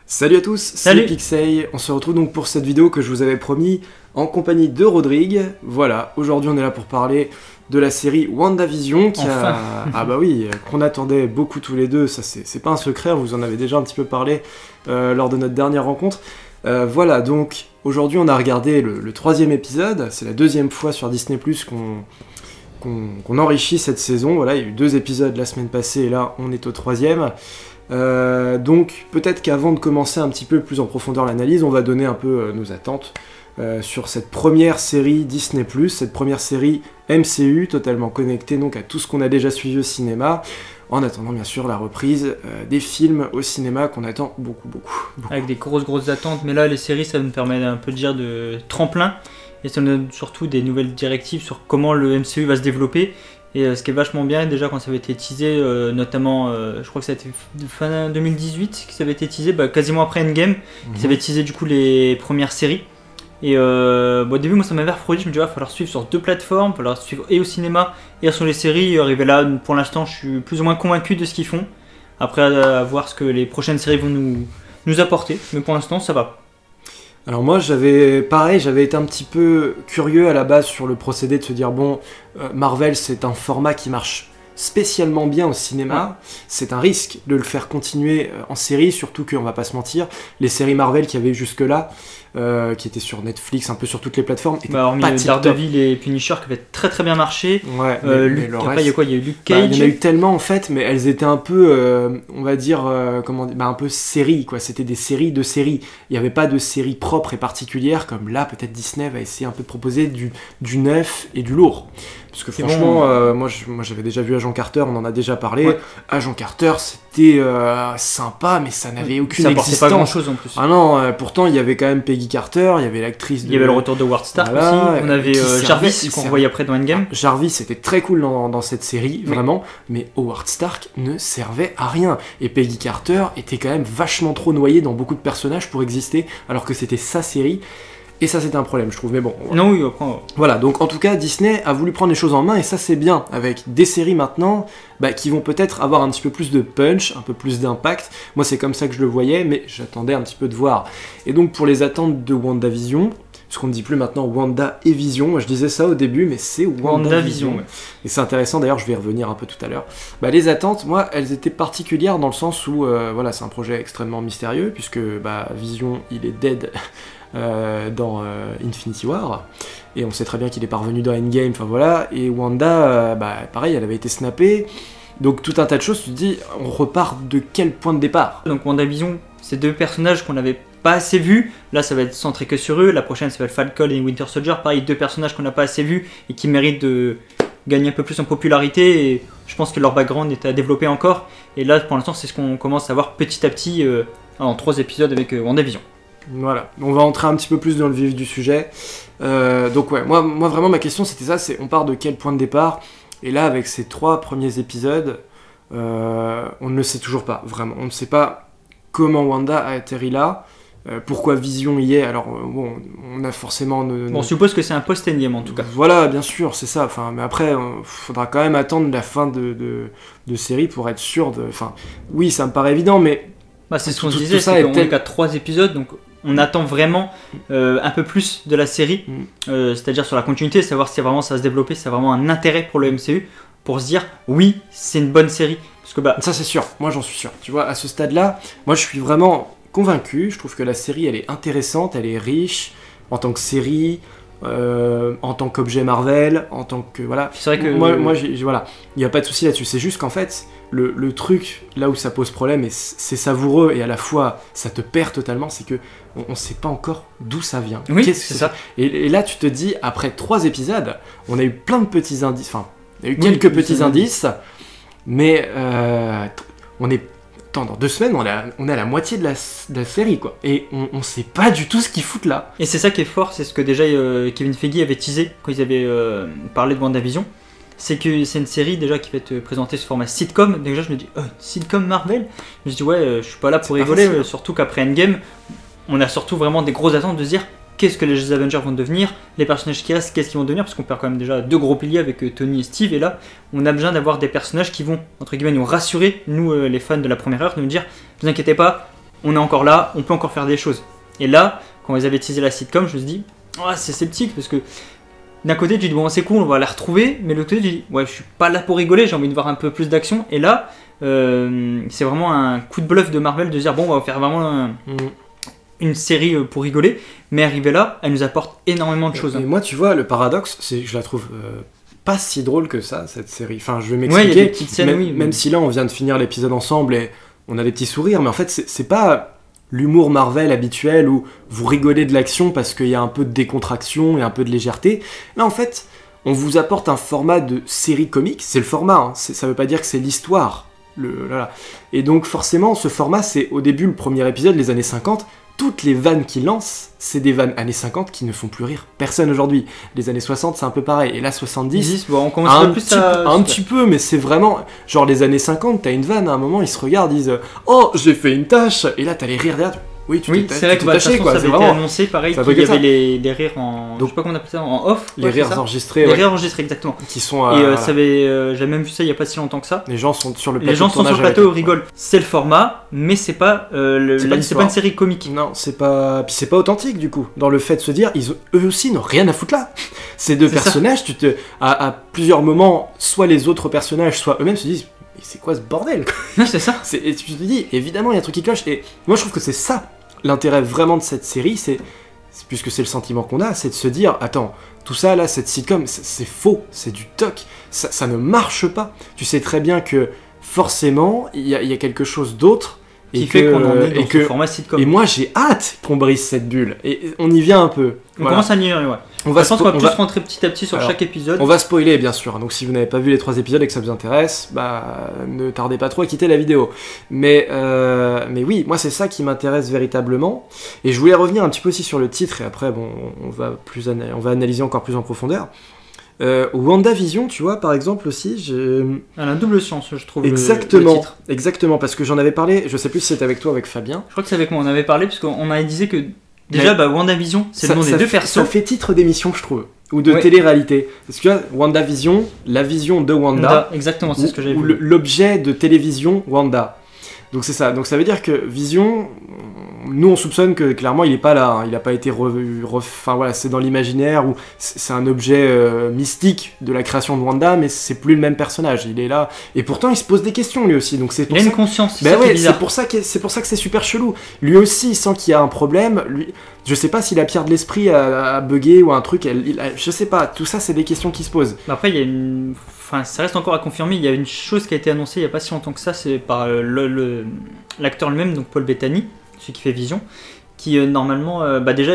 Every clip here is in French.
Salut à tous, Salut. c'est Pixey. On se retrouve donc pour cette vidéo que je vous avais promis en compagnie de Rodrigue. Voilà, aujourd'hui on est là pour parler de la série WandaVision qui Enfin. Ah bah oui, qu'on attendait beaucoup tous les deux, ça c'est pas un secret, vous en avez déjà un petit peu parlé lors de notre dernière rencontre. Voilà, donc aujourd'hui on a regardé le troisième épisode, c'est la deuxième fois sur Disney+, qu'on enrichit cette saison. Voilà, il y a eu 2 épisodes la semaine passée et là on est au troisième. Donc peut-être qu'avant de commencer un petit peu plus en profondeur l'analyse, on va donner un peu nos attentes sur cette première série Disney+, cette première série MCU, totalement connectée donc à tout ce qu'on a déjà suivi au cinéma, en attendant bien sûr la reprise des films au cinéma qu'on attend beaucoup. Avec des grosses attentes, mais là les séries ça nous permet un peu de dire de tremplin, et ça nous donne surtout des nouvelles directives sur comment le MCU va se développer. Et ce qui est vachement bien, déjà quand ça avait été teasé, notamment, je crois que ça a été fin 2018, que ça avait été teasé, quasiment après Endgame, ça avait teasé du coup les premières séries. Et au début, moi ça m'avait refroidi, je me disais, il va falloir suivre sur 2 plateformes, il va falloir suivre et au cinéma et sur les séries. Et arrivé là, pour l'instant, je suis plus ou moins convaincu de ce qu'ils font. Après, à voir ce que les prochaines séries vont nous apporter, mais pour l'instant, ça va. Alors moi j'avais été un petit peu curieux à la base sur le procédé de se dire bon, Marvel c'est un format qui marche spécialement bien au cinéma, c'est un risque de le faire continuer en série, surtout qu'on va pas se mentir, les séries Marvel qu'il y avait eu jusque là, qui étaient sur Netflix, un peu sur toutes les plateformes, étaient hormis pas tip-top. Daredevil et Punisher qui avaient très bien marché. Ouais, Après il y a quoi? Il y a eu Luke Cage. Il y en a eu tellement en fait, mais elles étaient un peu, on va dire, un peu séries quoi. C'était des séries de séries. Il n'y avait pas de série propre et particulière comme là peut-être Disney va essayer un peu de proposer du neuf et du lourd. Parce que franchement, bon. moi j'avais déjà vu Agent Carter, on en a déjà parlé. Ouais. Agent Carter c'était sympa, mais ça n'avait aucune existence. Ça apportait pas grand chose en plus. Ah non, pourtant il y avait quand même Peggy Carter, il y avait l'actrice. Il y avait le retour de Howard Stark voilà, aussi. On avait Jarvis qu'on voyait après dans Endgame. Jarvis était très cool dans cette série, vraiment, mais Howard Stark ne servait à rien. Et Peggy Carter était quand même vachement trop noyée dans beaucoup de personnages pour exister, alors que c'était sa série. Et ça c'était un problème je trouve, mais bon. Voilà. Non oui, après... Voilà, donc en tout cas Disney a voulu prendre les choses en main et ça c'est bien, avec des séries maintenant qui vont peut-être avoir un petit peu plus de punch, un peu plus d'impact. Moi c'est comme ça que je le voyais, mais j'attendais un petit peu de voir. Et donc pour les attentes de WandaVision, parce qu'on ne dit plus maintenant Wanda et Vision, moi je disais ça au début, mais c'est WandaVision. Ouais. Et c'est intéressant, d'ailleurs je vais y revenir un peu tout à l'heure. Les attentes, moi, elles étaient particulières dans le sens où, voilà, c'est un projet extrêmement mystérieux, puisque Vision, il est dead dans Infinity War, et on sait très bien qu'il est parvenu dans Endgame, enfin voilà, et Wanda, pareil, elle avait été snappée, donc tout un tas de choses, tu te dis, on repart de quel point de départ? Donc WandaVision, c'est 2 personnages qu'on n'avait pas assez vus, là ça va être centré que sur eux, la prochaine s'appelle Falcon et Winter Soldier, pareil, 2 personnages qu'on n'a pas assez vus, et qui méritent de gagner un peu plus en popularité, et je pense que leur background est à développer encore, et là pour l'instant c'est ce qu'on commence à voir petit à petit en 3 épisodes avec WandaVision. Voilà, on va entrer un petit peu plus dans le vif du sujet. Donc ouais, moi vraiment ma question c'était ça, c'est on part de quel point de départ? Et là avec ces 3 premiers épisodes, on ne le sait toujours pas, vraiment. On ne sait pas comment Wanda a atterri là, pourquoi Vision y est, alors bon, on a forcément... On suppose que c'est un post-endgame en tout cas. Voilà, bien sûr, c'est ça, mais après, faudra quand même attendre la fin de série pour être sûr de... Oui, ça me paraît évident, mais... c'est ce qu'on se disait, c'est qu'on est qu'à 3 épisodes, donc on attend vraiment un peu plus de la série, c'est-à-dire sur la continuité, savoir si vraiment ça va se développer, si ça a vraiment un intérêt pour le MCU, pour se dire oui, c'est une bonne série. Parce que ça c'est sûr, moi j'en suis sûr. Tu vois, à ce stade-là, moi je suis vraiment convaincu, je trouve que la série elle est intéressante, elle est riche en tant que série, en tant qu'objet Marvel, en tant que... Voilà. C'est vrai que... Moi voilà, il n'y a pas de souci là-dessus, c'est juste qu'en fait, le truc, là où ça pose problème, et c'est savoureux, et à la fois ça te perd totalement, c'est que on sait pas encore d'où ça vient. Oui, c'est ça. Et là tu te dis, après 3 épisodes, on a eu plein de petits indices, enfin, on a eu quelques petits indices, mais on est... Attends, dans 2 semaines, on est à la moitié de la série, quoi. Et on sait pas du tout ce qu'ils foutent là. Et c'est ça qui est fort, c'est ce que déjà Kevin Feige avait teasé quand ils avaient parlé de WandaVision. C'est que c'est une série déjà qui va être présentée sous format sitcom. Déjà, je me dis, sitcom Marvel? Je me dis, ouais, je suis pas là pour rigoler, surtout qu'après Endgame, on a surtout vraiment des grosses attentes de se dire qu'est-ce que les Avengers vont devenir, les personnages qui restent, qu'est-ce qu'ils vont devenir, parce qu'on perd quand même déjà 2 gros piliers avec Tony et Steve, et là, on a besoin d'avoir des personnages qui vont, entre guillemets, nous rassurer, nous, les fans de la première heure, de nous dire, ne vous inquiétez pas, on est encore là, on peut encore faire des choses. Et là, quand ils avaient teasé la sitcom, je me suis dit, oh, c'est sceptique parce que d'un côté tu dis bon c'est cool, on va la retrouver, mais de l'autre côté tu dis ouais je suis pas là pour rigoler, j'ai envie de voir un peu plus d'action. Et là, c'est vraiment un coup de bluff de Marvel de dire bon on va faire vraiment une série pour rigoler, mais arriver là, elle nous apporte énormément de choses. Et moi tu vois, le paradoxe, c'est que je la trouve pas si drôle que ça, cette série. Enfin, je vais Ouais, m'expliquer. il y a des petites scènes, Même si là, on vient de finir l'épisode ensemble et on a des petits sourires, mais en fait, c'est pas l'humour Marvel habituel où vous rigolez de l'action parce qu'il y a un peu de décontraction et un peu de légèreté. Là, en fait, on vous apporte un format de série comique. C'est le format, hein. Ça veut pas dire que c'est l'histoire. Voilà. Et donc, forcément, ce format, c'est au début, le premier épisode, les années 50. Toutes les vannes qu'il lance, c'est des vannes années 50 qui ne font plus rire personne aujourd'hui. Les années 60, c'est un peu pareil. Et là, 70, bon, on commence un petit peu, mais c'est vraiment... Genre, les années 50, t'as une vanne, à un moment, ils se regardent, ils disent « Oh, j'ai fait une tâche !» Et là, t'as les rires derrière. Oui, c'est vrai que taché, quoi. Ça avait été annoncé, pareil, qu'il y avait les rires en... Donc, je sais pas comment on appelle ça, en off. Les rires enregistrés. Les rires enregistrés, exactement. Qui sont... Et j'avais même vu ça il y a pas si longtemps que ça. Les gens sont sur le plateau, rigolent. C'est le format, mais c'est pas une série comique. Non, c'est pas authentique du coup. Dans le fait de se dire, eux aussi n'ont rien à foutre là. Ces deux personnages, à plusieurs moments, soit les autres personnages, soit eux-mêmes se disent, mais c'est quoi ce bordel quoi. Non, c'est ça. Et tu te dis, évidemment, il y a un truc qui cloche. Et moi, je trouve que c'est ça l'intérêt vraiment de cette série, puisque c'est le sentiment qu'on a, c'est de se dire, attends, tout ça là, cette sitcom, c'est faux, c'est du toc, ça ne marche pas. Tu sais très bien que forcément, il y a quelque chose d'autre qui fait qu'on en est dans ce format sitcom. Et moi, j'ai hâte qu'on brise cette bulle. Et on y vient un peu. On commence à y venir, ouais. On va plus rentrer petit à petit sur chaque épisode. On va spoiler, bien sûr. Donc, si vous n'avez pas vu les 3 épisodes et que ça vous intéresse, ne tardez pas trop à quitter la vidéo. Mais oui, moi, c'est ça qui m'intéresse véritablement. Et je voulais revenir un petit peu aussi sur le titre. Et après, bon, on va analyser encore plus en profondeur. WandaVision, tu vois, par exemple aussi, elle a un double sens, je trouve. Exactement, le titre. Exactement, parce que j'en avais parlé, je sais plus si c'était avec toi ou avec Fabien. Je crois que c'est avec moi, on avait parlé, parce qu'on avait dit que déjà, WandaVision, c'est le nom des deux persos. Ça fait titre d'émission, je trouve, ou de télé-réalité. Parce que WandaVision, la vision de Wanda. Exactement, c'est ce que j'avais vu. Ou l'objet de télévision Wanda. Donc c'est ça, donc ça veut dire que Vision, nous on soupçonne que clairement il est pas là, hein. Il n'a pas été revu, enfin voilà, c'est dans l'imaginaire, ou c'est un objet mystique de la création de Wanda, mais c'est plus le même personnage, il est là, et pourtant il se pose des questions lui aussi, donc c'est pour il a une conscience, c'est ça qui est bizarre. C'est pour ça que c'est super chelou, lui aussi il sent qu'il y a un problème, je sais pas si la pierre de l'esprit a bugué ou un truc, je sais pas, tout ça c'est des questions qui se posent. Après il y a Enfin, ça reste encore à confirmer, il y a une chose qui a été annoncée il n'y a pas si longtemps que ça, c'est par l'acteur lui-même, donc Paul Bettany, celui qui fait Vision, qui normalement, déjà,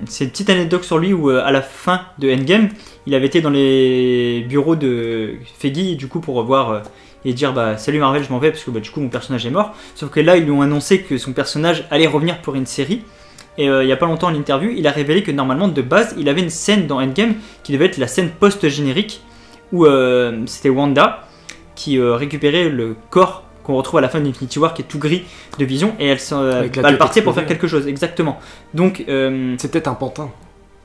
c'est une petite anecdote sur lui où à la fin de Endgame, il avait été dans les bureaux de Feige, du coup pour revoir et dire salut Marvel, je m'en vais parce que du coup mon personnage est mort, sauf que là ils lui ont annoncé que son personnage allait revenir pour une série. Et il n'y a pas longtemps en interview, il a révélé que normalement de base, il avait une scène dans Endgame qui devait être la scène post-générique, où c'était Wanda qui récupérait le corps qu'on retrouve à la fin d'Infinity War qui est tout gris de Vision, et elle partait pour faire quelque chose, exactement. Donc c'est peut-être un pantin.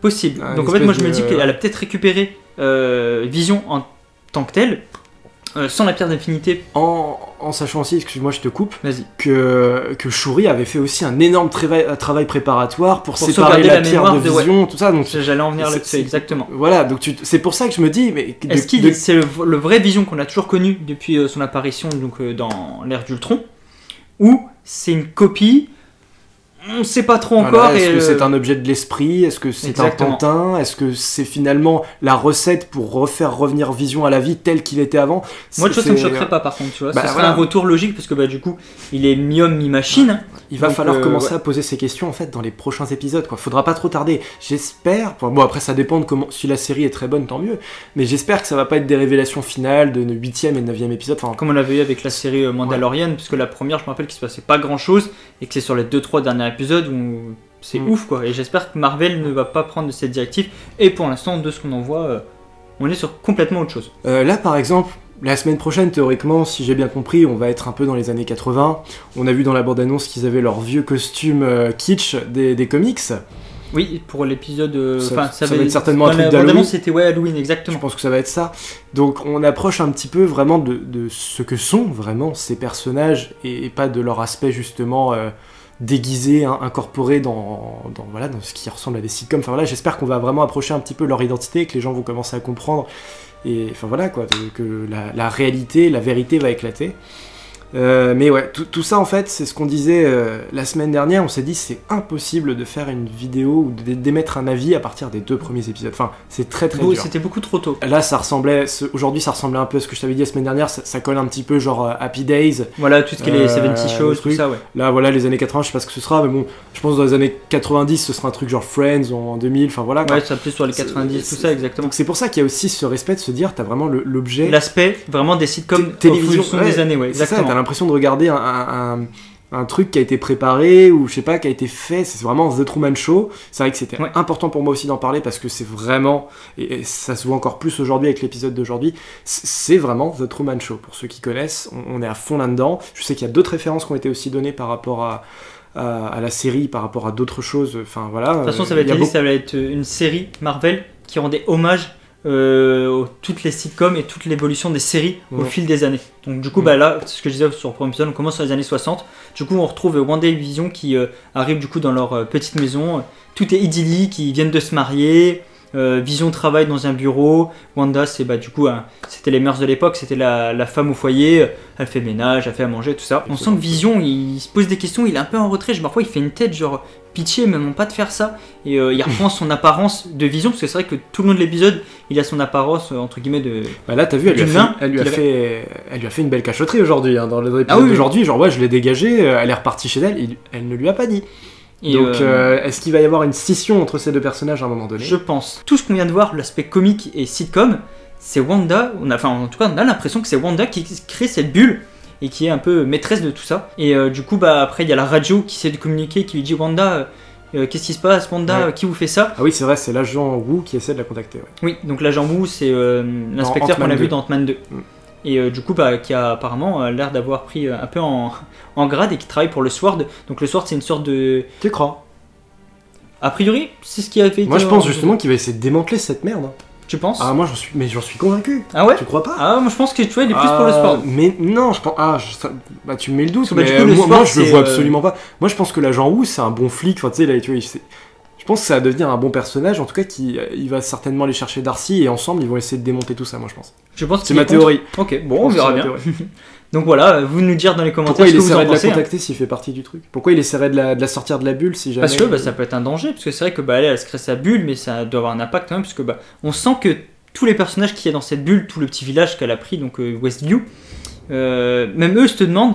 Possible. Donc en fait moi je me dis qu'elle a peut-être récupéré Vision en tant que telle, sans la pierre d'infinité. En sachant aussi, excuse-moi je te coupe, que Shuri avait fait aussi un énorme travail préparatoire pour séparer la pierre de Vision, tout ça. Donc j'allais en venir là-dessus, exactement. Voilà, donc c'est pour ça que je me dis, mais est-ce qu'il c'est le vrai Vision qu'on a toujours connu depuis son apparition donc dans l'ère d'Ultron, ou c'est une copie? On ne sait pas trop encore. Est-ce que c'est un objet de l'esprit? Est-ce que c'est un pantin? Est-ce que c'est finalement la recette pour refaire revenir Vision à la vie tel qu'il était avant? Moi, de chose, ça me choquerait pas par contre, tu vois. Ce serait un retour logique parce que du coup, il est mi-homme, mi-machine. Il va falloir commencer à poser ces questions en fait dans les prochains épisodes, quoi. Faudra pas trop tarder. J'espère. Bon, après, ça dépend de comment. Si la série est très bonne, tant mieux. Mais j'espère que ça va pas être des révélations finales de 8e et 9e épisode. Comme on l'avait eu avec la série Mandalorian, puisque la première, je me rappelle qu'il se passait pas grand chose et que c'est sur les 2-3 derniers épisode où c'est ouf quoi, et j'espère que Marvel ne va pas prendre de cette directive, et pour l'instant de ce qu'on en voit on est sur complètement autre chose. Là par exemple la semaine prochaine théoriquement, si j'ai bien compris, on va être un peu dans les années 80. On a vu dans la bande-annonce qu'ils avaient leur vieux costume kitsch des comics. Oui, pour l'épisode... ça va être certainement un truc d'Halloween. C'était Halloween, exactement. Je pense que ça va être ça. Donc on approche un petit peu vraiment de ce que sont vraiment ces personnages, et pas de leur aspect justement déguisés, hein, incorporés dans ce qui ressemble à des sitcoms. Enfin voilà, j'espère qu'on va vraiment approcher un petit peu leur identité, que les gens vont commencer à comprendre, et enfin voilà quoi, que la réalité, la vérité va éclater. Mais ouais, tout ça en fait, c'est ce qu'on disait la semaine dernière. On s'est dit c'est impossible de faire une vidéo ou d'émettre un avis à partir des 2 premiers épisodes. Enfin, c'est très dur. C'était beaucoup trop tôt. Là, aujourd'hui, ça ressemblait un peu à ce que je t'avais dit la semaine dernière. Ça colle un petit peu genre Happy Days. Voilà, tout ce qui est les 70 shows, tout ça, ouais. Là, voilà, les années 80, je sais pas ce que ce sera, mais bon, je pense que dans les années 90, ce sera un truc genre Friends en 2000. Enfin voilà. Ouais, ça plus sur les 90, tout ça, exactement. Donc c'est pour ça qu'il y a aussi ce respect de se dire, t'as vraiment l'objet. L'aspect vraiment des sitcoms télévision des années, ouais, exactement. T'as l'impression de regarder un truc qui a été préparé ou je sais pas qui a été fait. C'est vraiment The Truman Show. C'est vrai que c'était important pour moi aussi d'en parler parce que c'est vraiment, et ça se voit encore plus aujourd'hui avec l'épisode d'aujourd'hui, c'est vraiment The Truman Show. Pour ceux qui connaissent, on est à fond là-dedans. Je sais qu'il y a d'autres références qui ont été aussi données par rapport à la série, par rapport à d'autres choses. Enfin voilà. De toute façon, ça va être une série Marvel qui rendait hommage toutes les sitcoms et toute l'évolution des séries au fil des années. Donc du coup là, c'est ce que je disais sur le premier épisode, on commence dans les années 60. Du coup on retrouve Wanda et Vision qui arrivent du coup dans leur petite maison. Tout est idyllique, ils viennent de se marier. Vision travaille dans un bureau. Wanda, c'est du coup c'était les mœurs de l'époque, c'était la femme au foyer, elle fait ménage, elle fait à manger, tout ça. On sent que Vision, il se pose des questions, il est un peu en retrait, parfois il fait une tête genre pitié, mais non pas de faire ça. Et il reprend son apparence de Vision, parce que c'est vrai que tout le long de l'épisode, il a son apparence entre guillemets de. Là t'as vu, elle lui a fait une belle cachotterie aujourd'hui, hein, dans l'épisode d'aujourd'hui. Genre je l'ai dégagée, elle est repartie chez elle, elle ne lui a pas dit. Et donc, est-ce qu'il va y avoir une scission entre ces deux personnages à un moment donné ? Je pense. Tout ce qu'on vient de voir, l'aspect comique et sitcom, c'est Wanda. On a l'impression que c'est Wanda qui crée cette bulle et qui est un peu maîtresse de tout ça. Et du coup, après, il y a la radio qui essaie de communiquer, qui lui dit Wanda, qu'est-ce qui se passe, Wanda, qui vous fait ça ? Ah oui, c'est vrai, c'est l'agent Wu qui essaie de la contacter. Ouais. Oui, donc l'agent Wu, c'est l'inspecteur qu'on a vu dans Ant-Man 2. Et du coup, qui a apparemment l'air d'avoir pris un peu en grade et qui travaille pour le SWORD. Donc le SWORD, c'est une sorte de. Tu crois ? A priori, c'est ce qui a fait. Moi, je pense justement qu'il va essayer de démanteler cette merde. Tu penses ? Ah, moi, j'en suis convaincu. Ah ouais ? Tu crois pas ? Ah, moi, je pense que tu vois, il est plus pour le SWORD. Mais non, je pense. Tu me mets le doute. Parce que, mais du coup, moi, je le vois absolument pas. Moi, je pense que l'agent Wu, c'est un bon flic. Enfin, tu sais, là, tu vois, je pense que ça va devenir un bon personnage, en tout cas, il va certainement aller chercher Darcy et ensemble ils vont essayer de démonter tout ça, moi je pense. C'est ma théorie. Ok, bon, on verra bien. Donc voilà, vous nous dire dans les commentaires pourquoi ce que vous en pensez. Pourquoi il essaierait de la contacter s'il fait partie du truc ? Pourquoi il essaierait de la sortir de la bulle si jamais. Parce que ça peut être un danger, parce que c'est vrai que elle se crée sa bulle, mais ça doit avoir un impact quand même, parce que on sent que tous les personnages qu'il y a dans cette bulle, tout le petit village qu'elle a pris, donc Westview, même eux se demandent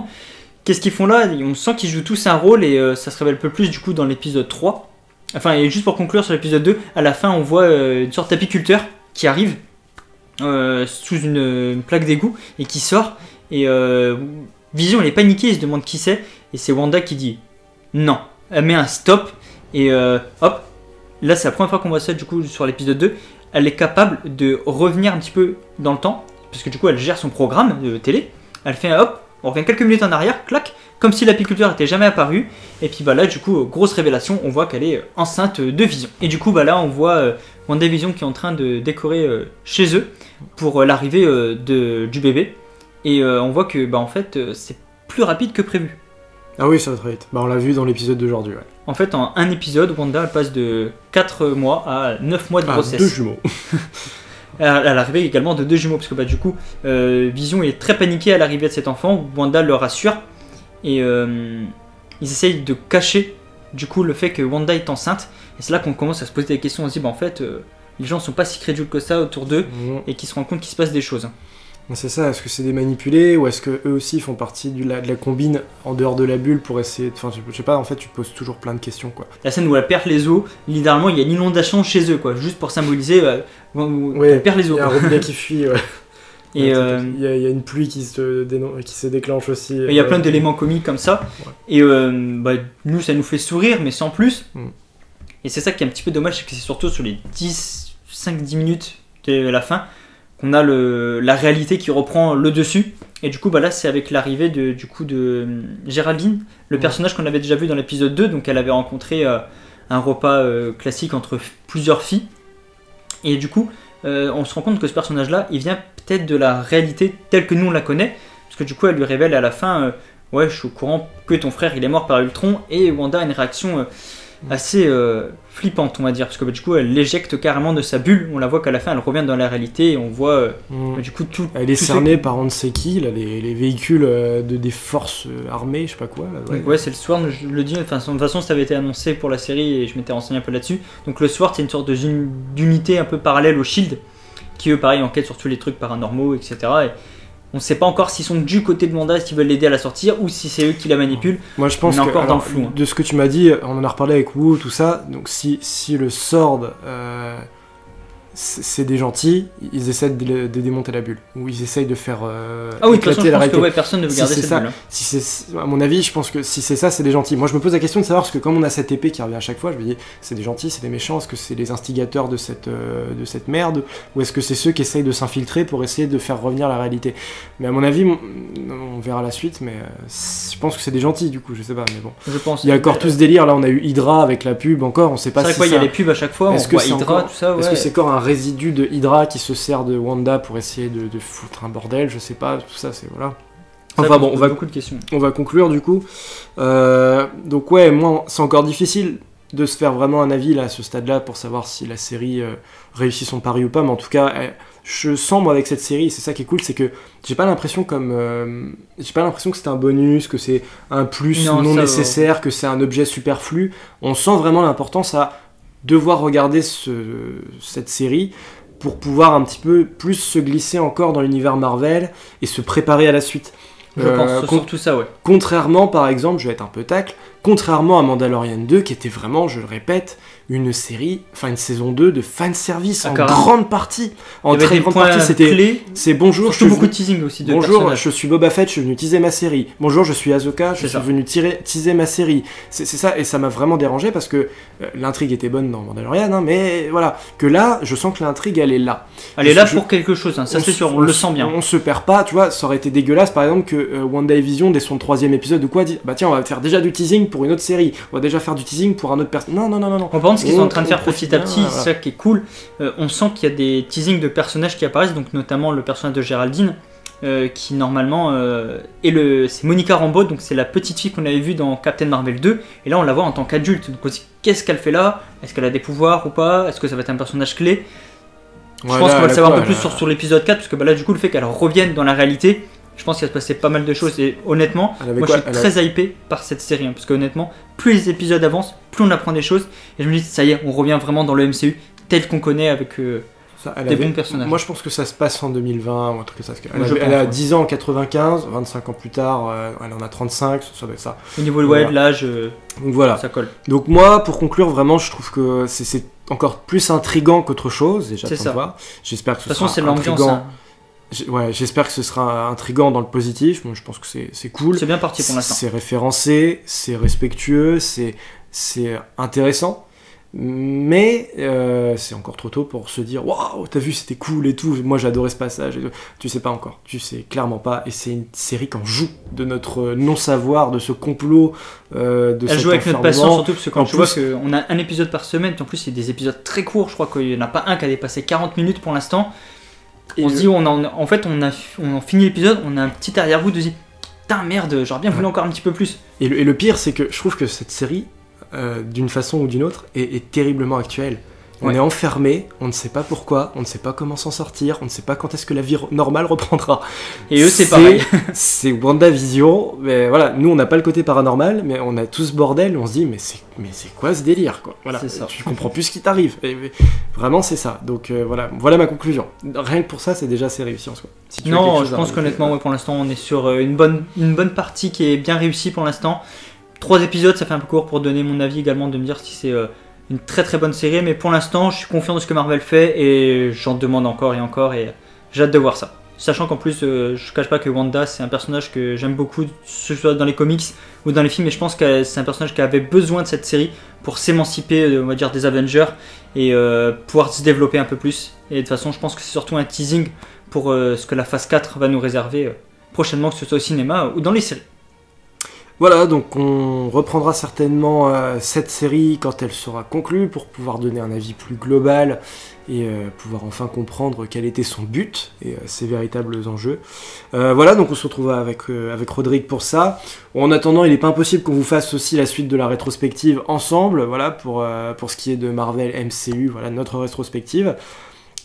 qu'est-ce qu'ils font là. On sent qu'ils jouent tous un rôle et ça se révèle un peu plus du coup dans l'épisode 3. Enfin, et juste pour conclure sur l'épisode 2, à la fin on voit une sorte d'apiculteur qui arrive sous une plaque d'égout et qui sort. Et Vision, elle est paniquée, il se demande qui c'est. Et c'est Wanda qui dit non. Elle met un stop et hop. Là, c'est la première fois qu'on voit ça du coup sur l'épisode 2. Elle est capable de revenir un petit peu dans le temps. Parce que du coup, elle gère son programme de télé. Elle fait hop, on revient quelques minutes en arrière, clac. Comme si l'apiculteur n'était jamais apparu. Et puis là, du coup, grosse révélation, on voit qu'elle est enceinte de Vision. Et du coup, là, on voit WandaVision qui est en train de décorer chez eux pour l'arrivée du bébé. Et on voit que, en fait, c'est plus rapide que prévu. Ah oui, ça va très vite. On l'a vu dans l'épisode d'aujourd'hui, ouais. En fait, en un épisode, Wanda elle passe de 4 mois à 9 mois de grossesse. 2 jumeaux. À l'arrivée également de 2 jumeaux, parce que du coup, Vision est très paniqué à l'arrivée de cet enfant. Wanda le rassure. Et ils essayent de cacher du coup le fait que Wanda est enceinte. Et c'est là qu'on commence à se poser des questions. On se dit en fait les gens sont pas si crédules que ça autour d'eux et qu'ils se rendent compte qu'il se passe des choses. C'est ça, est-ce que c'est des manipulés ou est-ce que eux aussi font partie de la combine en dehors de la bulle pour essayer enfin je sais pas, en fait tu te poses toujours plein de questions quoi. La scène où elle perd les os, littéralement il y a une inondation chez eux quoi, juste pour symboliser elle perd les os. Il y a un robinet qui fuit ouais. Et il y a une pluie qui se déclenche aussi. Il y a plein d'éléments comiques comme ça. Ouais. Et nous, ça nous fait sourire, mais sans plus. Et c'est ça qui est un petit peu dommage, c'est que c'est surtout sur les 5-10 minutes de la fin qu'on a la réalité qui reprend le dessus. Et du coup, là, c'est avec l'arrivée de Géraldine, le personnage qu'on avait déjà vu dans l'épisode 2. Donc, elle avait rencontré un repas classique entre plusieurs filles. Et du coup, on se rend compte que ce personnage-là, il vient peut-être de la réalité telle que nous on la connaît, parce que du coup elle lui révèle à la fin ouais, je suis au courant que ton frère il est mort par Ultron, et Wanda a une réaction assez flippante, on va dire, parce que du coup elle l'éjecte carrément de sa bulle. On la voit qu'à la fin elle revient dans la réalité et on voit du coup tout. Elle est cernée par on ne sait qui, là, les véhicules des forces armées, je sais pas quoi. Là, ouais. Donc ouais, c'est le SWORD, je le dis, de toute façon ça avait été annoncé pour la série et je m'étais renseigné un peu là-dessus. Donc le SWORD c'est une sorte d'unité un peu parallèle au SHIELD, qui eux pareil enquêtent sur tous les trucs paranormaux, etc. Et on sait pas encore s'ils sont du côté de Wanda, s'ils veulent l'aider à la sortir, ou si c'est eux qui la manipulent. Moi je pense que, encore dans le flou. De ce que tu m'as dit, on en a reparlé avec Wu, tout ça, donc si le SWORD c'est des gentils, ils essaient de démonter la bulle, ou ils essayent de faire ah oui, de toute façon, je pense réalité. que personne ne veut garder cette bulle. Si c'est, à mon avis, je pense que si c'est ça, c'est des gentils. Moi, je me pose la question de savoir, parce que comme on a cette épée qui revient à chaque fois, je me dis, c'est des gentils, c'est des méchants, est-ce que c'est les instigateurs de cette merde, ou est-ce que c'est ceux qui essayent de s'infiltrer pour essayer de faire revenir la réalité? Mais à mon avis, on verra la suite, mais je pense que c'est des gentils, du coup, je sais pas, mais bon. Je pense. Il y a encore tout ce délire, là, on a eu Hydra avec la pub, encore, on sait pas si c'est vrai qu'il y a les pubs à chaque fois, on voit Hydra, tout ça, ouais. Est-ce que c'est encore un résidu de Hydra qui se sert de Wanda pour essayer de foutre un bordel, je sais pas, tout ça, c'est voilà. Enfin bon, beaucoup de questions. On va conclure du coup. Donc ouais, moi, c'est encore difficile de se faire vraiment un avis là à ce stade-là pour savoir si la série réussit son pari ou pas, mais en tout cas, je sens moi avec cette série, c'est ça qui est cool, c'est que j'ai pas l'impression que c'est un bonus, que c'est un plus non nécessaire, que c'est un objet superflu. On sent vraiment l'importance à devoir regarder cette série pour pouvoir un petit peu plus se glisser encore dans l'univers Marvel et se préparer à la suite. Je pense surtout ça, ouais. Contrairement, par exemple, je vais être un peu tacle, contrairement à Mandalorian 2, qui était vraiment, je le répète, une série, enfin une saison 2 de fanservice en grande partie. En très grande partie, c'était c'est bonjour, surtout beaucoup de teasing aussi de bonjour, personnages. je suis Boba Fett, je suis venu teaser ma série. Bonjour, je suis Ahsoka, je suis venu teaser ma série. C'est ça, et ça m'a vraiment dérangé parce que l'intrigue était bonne dans Mandalorian, hein, mais voilà, que là, je sens que l'intrigue, elle est là. Elle est là pour quelque chose, hein, ça c'est sûr, on le sent bien. On se perd pas, tu vois, ça aurait été dégueulasse par exemple que WandaVision, dès son 3e épisode ou quoi, dit bah tiens, on va faire déjà du teasing pour une autre série, on va déjà faire du teasing pour un autre personnage. Non. On pense ce qu'ils sont en train de faire petit à petit, c'est ça qui est cool. On sent qu'il y a des teasings de personnages qui apparaissent, donc notamment le personnage de Géraldine, qui normalement c'est Monica Rambeau, donc c'est la petite fille qu'on avait vue dans Captain Marvel 2, et là on la voit en tant qu'adulte. Donc aussi, qu'est-ce qu'elle fait là? Est-ce qu'elle a des pouvoirs ou pas? Est-ce que ça va être un personnage clé? Je pense qu'on va le savoir un peu plus sur l'épisode 4, parce que là du coup le fait qu'elle revienne dans la réalité, je pense qu'il va se passer pas mal de choses, et honnêtement, moi je suis très hypé par cette série, hein, parce que honnêtement, plus les épisodes avancent, plus on apprend des choses, et je me dis, ça y est, on revient vraiment dans le MCU, tel qu'on connaît, avec des bons personnages. Moi je pense que ça se passe en 2020, ou un truc comme ça, elle a 10 ans en 95, 25 ans plus tard, elle en a 35, ça doit être ça. Au niveau de l'âge, donc voilà. Ça colle. Donc moi, pour conclure, vraiment, je trouve que c'est encore plus intriguant qu'autre chose, et j'attends de voir. J'espère que ce sera c'est l'ambiance, intriguant. Ouais, j'espère que ce sera intriguant dans le positif. Moi, je pense que c'est cool. C'est bien parti pour l'instant. C'est référencé, c'est respectueux, c'est intéressant. Mais c'est encore trop tôt pour se dire waouh, t'as vu, c'était cool et tout. Moi, j'adorais ce passage. Tu sais pas encore. Tu sais clairement pas. Et c'est une série qu'on joue de notre non-savoir, de ce complot. Elle joue avec notre patience, surtout parce que quand tu vois qu'on a un épisode par semaine, en plus, c'est des épisodes très courts. Je crois qu'il n'y en a pas un qui a dépassé 40 minutes pour l'instant. Et on se dit, on en finit l'épisode, on a un petit arrière-goût de dire putain merde, j'aurais bien voulu encore un petit peu plus. Et le pire, c'est que je trouve que cette série, d'une façon ou d'une autre, est terriblement actuelle. On est enfermé, on ne sait pas pourquoi, on ne sait pas comment s'en sortir, on ne sait pas quand est-ce que la vie normale reprendra. Et eux, c'est pareil. C'est WandaVision, mais voilà, nous on n'a pas le côté paranormal, mais on a tout ce bordel, on se dit mais c'est quoi ce délire quoi. Voilà, tu comprends plus ce qui t'arrive. Et vraiment c'est ça. Donc voilà ma conclusion. Rien que pour ça, c'est déjà assez réussi en soi. Si je pense qu'honnêtement, pour l'instant, on est sur une bonne partie qui est bien réussie pour l'instant. 3 épisodes, ça fait un peu court pour donner mon avis également, de me dire si c'est une très très bonne série, mais pour l'instant je suis confiant de ce que Marvel fait et j'en demande encore et encore, et j'ai hâte de voir ça. Sachant qu'en plus je cache pas que Wanda c'est un personnage que j'aime beaucoup, que ce soit dans les comics ou dans les films, et je pense que c'est un personnage qui avait besoin de cette série pour s'émanciper, on va dire, des Avengers et pouvoir se développer un peu plus. Et de toute façon je pense que c'est surtout un teasing pour ce que la phase 4 va nous réserver prochainement, que ce soit au cinéma ou dans les séries. Voilà, donc on reprendra certainement cette série quand elle sera conclue pour pouvoir donner un avis plus global et pouvoir enfin comprendre quel était son but et ses véritables enjeux. Voilà, donc on se retrouvera avec Rodrigue pour ça. En attendant, il n'est pas impossible qu'on vous fasse aussi la suite de la rétrospective ensemble, voilà, pour ce qui est de Marvel MCU, voilà, notre rétrospective.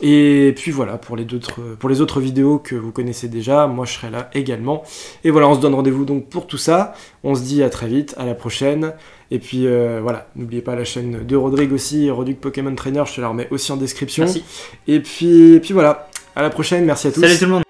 Et puis voilà, pour les autres vidéos que vous connaissez déjà, moi je serai là également. Et voilà, on se donne rendez-vous donc pour tout ça. On se dit à très vite, à la prochaine. Et puis voilà, n'oubliez pas la chaîne de Rodrigue aussi, Rodrigue Pokémon Trainer, je te la remets aussi en description. Merci. Et puis voilà, à la prochaine, merci à tous. Salut tout le monde.